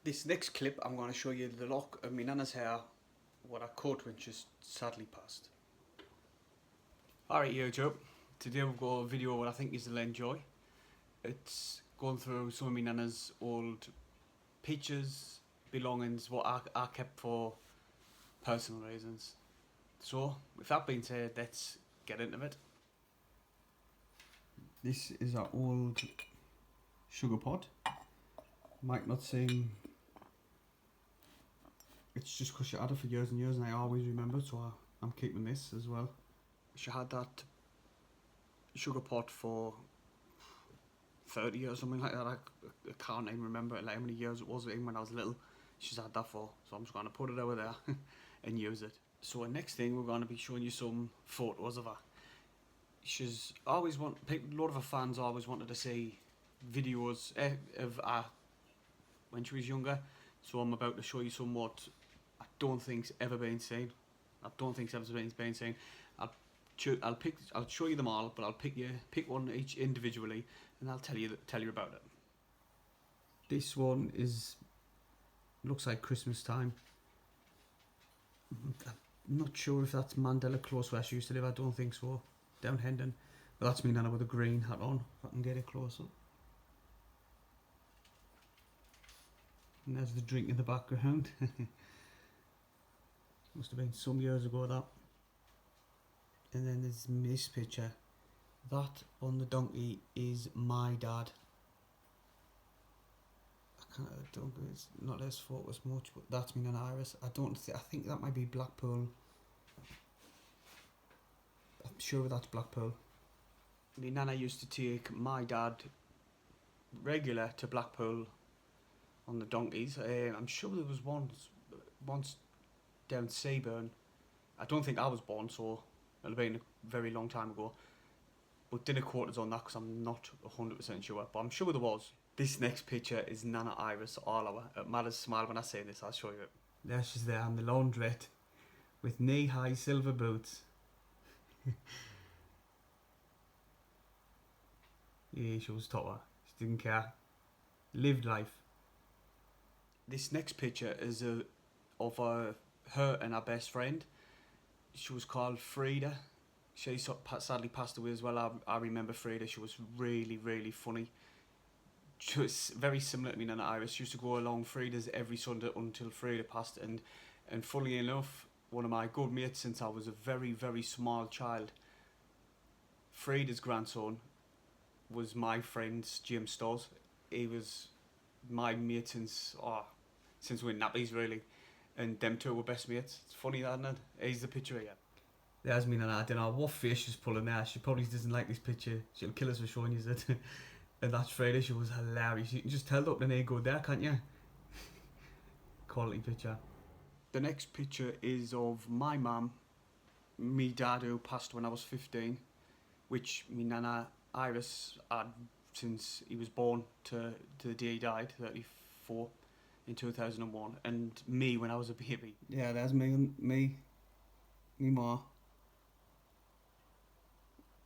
This next clip, I'm going to show you the lock of my nana's hair, what I cut when she's sadly passed. Alright YouTube, today we've got a video what I think you'll enjoy. It's going through some of my nana's old pictures, belongings, what I kept for personal reasons. So, with that being said, let's get into it. This is our old sugar pot. Might not seem... It's just because she had it for years and years and I always remember, so I'm keeping this as well. She had that sugar pot for 30 years, something like that. I can't even remember like how many years it was, even when I was little. She's had that for, so I'm just going to put it over there and use it. So the next thing, we're going to be showing you some photos of her. She's always a lot of her fans always wanted to see videos of her when she was younger. So I'm about to show you some what I don't think's ever been seen. I don't think's ever been seen. I'll show you them all, but I'll pick one each individually, and I'll tell you about it. This one looks like Christmas time. I'm not sure if that's Mandela Close where she used to live. I don't think so. Down Hendon, but that's me Nana with a green hat on. If I can get it closer. And there's the drink in the background. Must have been some years ago that. And then there's this picture. That on the donkey is my dad. I don't think it's not as focused much, but that's me and Iris. I think that might be Blackpool. I'm sure that's Blackpool. My nana used to take my dad regular to Blackpool on the donkeys. I'm sure there was once down Seaburn. I don't think I was born, so it'll have been a very long time ago. But dinner quarters on that because I'm not 100% sure, but I'm sure there was. This next picture is Nana Iris Orlower. It matters smile when I say this, I'll show you it. There she's there in the laundrette with knee-high silver boots. Yeah, she was tougher. She didn't care. Lived life. This next picture is of her and her best friend. She was called Frida. She sadly passed away as well. I remember Frida. She was really, really funny. She was very similar to me and Iris. She used to go along Frida's every Sunday until Frida passed. And funnily enough, one of my good mates since I was a very, very small child, Frida's grandson was my friend's Jim Stores. He was my mate since we were nappies really, and them two were best mates. It's funny that, isn't it? Here's the picture again. There's me and I don't know what face she's pulling there. She probably doesn't like this picture. She'll kill us for showing you it. And that's Frida. She was hilarious. You can just tell up the name go there, can't you? Quality picture. The next picture is of my mum, me dad who passed when I was 15, which me nana Iris had since he was born to the day he died, 34, in 2001, and me when I was a baby. Yeah, there's me ma,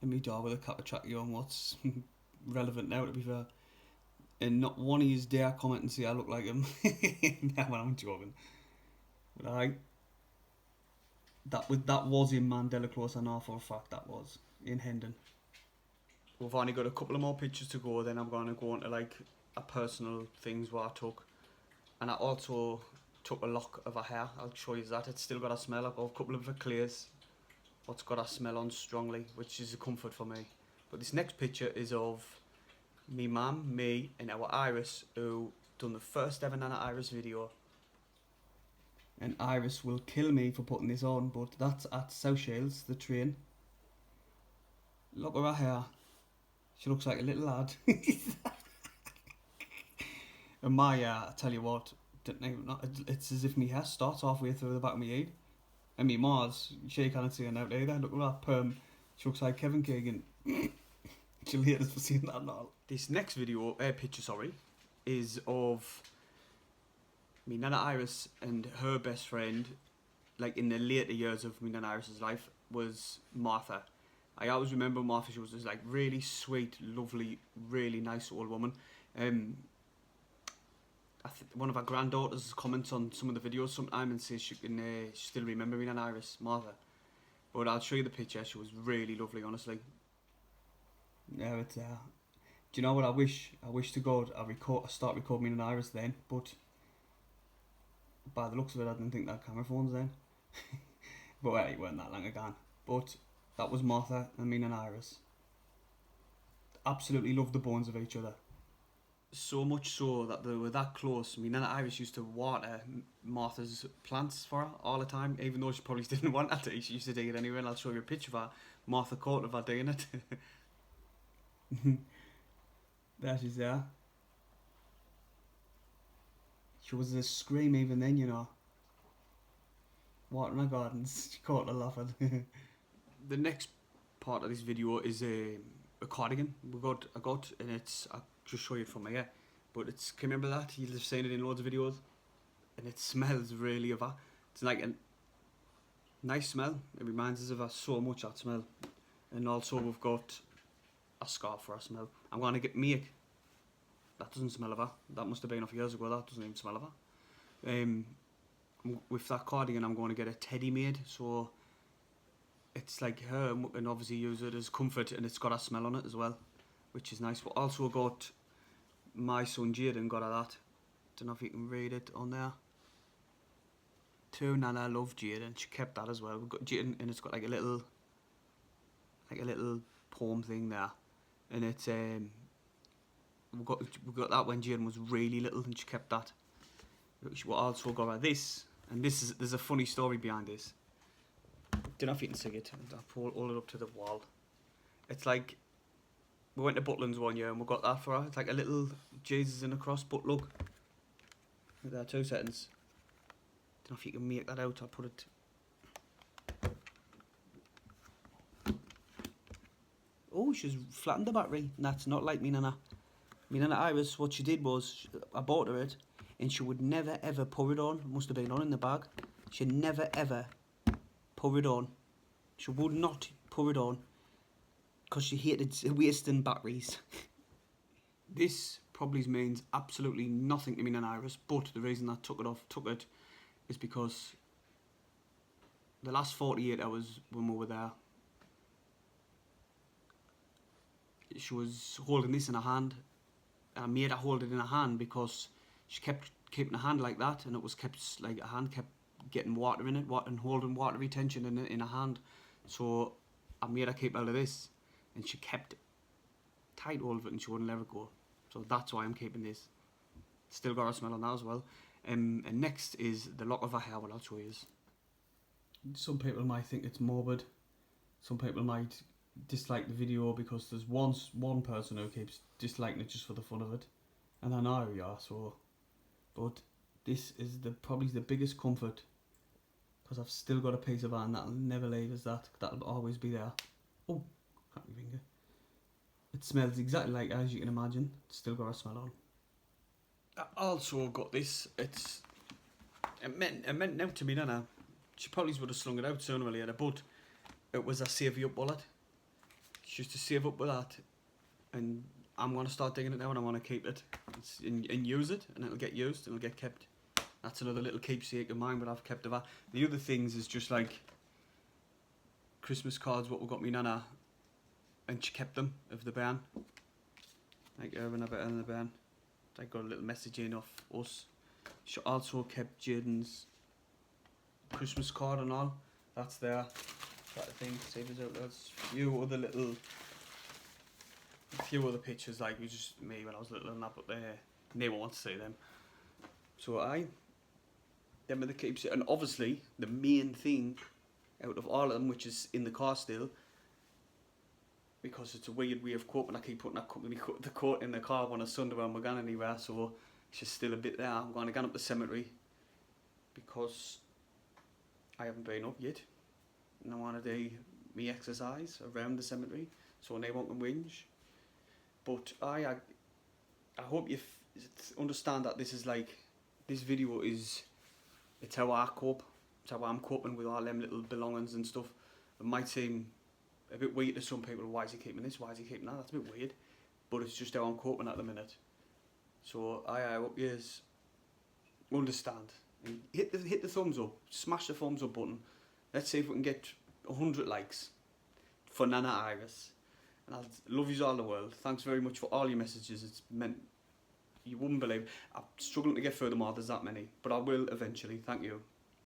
and me dad with a cat to track you on what's relevant now, to be fair. And not one of yous dare comment and say I look like him. No, I'm joking. But that was in Mandela Close, I know for a fact that was in Hendon. We've only got a couple of more pictures to go, then I'm going to go into like a personal things what I took. And I also took a lock of her hair. I'll show you that. It's still got a smell. I've got a couple of her clears what's got a smell on strongly, which is a comfort for me. But this next picture is of me mum, me and our Iris, who done the first ever Nana Iris video. And Iris will kill me for putting this on, but that's at South Shields, the train. Look at her hair. She looks like a little lad. And my hair, I tell you what, it's as if my hair starts halfway through the back of my head. And me Mars, she can't see her now either. Look at that perm. She looks like Kevin Keegan. She'll hate us for seeing that now. This next picture, is of me Nana Iris and her best friend, like in the later years of me Nana Iris's life, was Martha. I always remember Martha. She was this like really sweet, lovely, really nice old woman. one of our granddaughters comments on some of the videos sometime and says she can still remember me and Iris, Martha. But I'll show you the picture. She was really lovely, honestly. Yeah, it's do you know what I wish? I wish to God I start recording me and Iris then, but by the looks of it, I didn't think that camera phones then. But well, it weren't that long ago. But that was Martha and me and Iris. Absolutely loved the bones of each other. So much so that they were that close. Me and Iris used to water Martha's plants for her all the time, even though she probably didn't want that to. She used to dig it anyway, and I'll show you a picture of her. Martha caught of her doing it. There she's there. She was a scream even then, you know. Watering her gardens. She caught her laughing. The next part of this video is a cardigan I got, and I'll just show you it from here. But can you remember that? You'll have seen it in loads of videos. And it smells really of her. It's like a nice smell. It reminds us of her so much, that smell. And also we've got a scarf for her smell. I'm going to make. That doesn't smell of her. That must have been off years ago. That doesn't even smell of her. With that cardigan, I'm going to get a teddy made. So it's like her, and obviously use it as comfort, and it's got a smell on it as well, which is nice. But also got my son Jaden got her that. Don't know if you can read it on there. To Nana, love Jaden. She kept that as well. We've got Jaden, and it's got like a little poem thing there, and it's we got that when Jaden was really little, and she kept that. We also got her this, and there's a funny story behind this. Don't know if you can see it. I'll hold it up to the wall. It's like we went to Butlins one year and we got that for her. It's like a little Jesus in a cross, but look, there are 2 seconds. Don't know if you can make that out. I'll put it. Oh, she's flattened the battery. That's not like me Nana. Me Nana Iris, what she did was, I bought her it, and she would never ever pour it on. It must have been on in the bag. She'd never ever pour it on. She would not pour it on because she hated wasting batteries. This probably means absolutely nothing to me and Iris, but the reason I took it is because the last 48 hours when we were there, she was holding this in her hand. I made her hold it in her hand because she kept keeping her hand like that, and it was kept like her hand kept getting water in it, and holding water retention in her hand. So I made her keep out of this, and she kept tight hold of it, and she wouldn't let it go. So that's why I'm keeping this. Still got a smell on that as well. And next is the lock of her hair. What I'll show you. Some people might think it's morbid. Some people might dislike the video because there's one person who keeps disliking it just for the fun of it, and I know you are. So, but this is probably the biggest comfort, because I've still got a piece of iron that'll never leave us. That'll always be there. Oh, can't my finger. It smells exactly like, as you can imagine. It's still got a smell on. I also got this. It meant now to me, Nana. She probably would have slung it out sooner or later, but it was a save you up wallet. She used to save up with that, and I'm going to start digging it now, and I want to keep it and use it, and it'll get used and it'll get kept. That's another little keepsake of mine, but I've kept of that. The other things is just like Christmas cards, what we got me Nana, and she kept them of the band. Like Irvin, a bit in the band. I got a little message in off us. She also kept Jaden's Christmas card and all. That's there. That thing. See, there's a few other pictures, like it was just me when I was little and that, but they won't want to see them. So them are the keepsake, and obviously the main thing out of all of them, which is in the car still, because it's a weird way of coping. I keep putting the coat in the car on a Sunday when we're going anywhere, so it's just still a bit there. I'm going to go up the cemetery because I haven't been up yet, and I want to do me exercise around the cemetery so they won't whinge. But I hope you understand that this is like, this video is, it's how I cope. It's how I'm coping with all them little belongings and stuff. It might seem a bit weird to some people. Why is he keeping this? Why is he keeping that? That's a bit weird. But it's just how I'm coping at the minute. So I hope you understand. And hit the thumbs up. Smash the thumbs up button. Let's see if we can get 100 likes for Nana Iris. And I love you all the world. Thanks very much for all your messages. It's meant, you wouldn't believe. I'm struggling to get through them all. There's that many, but I will eventually. Thank you.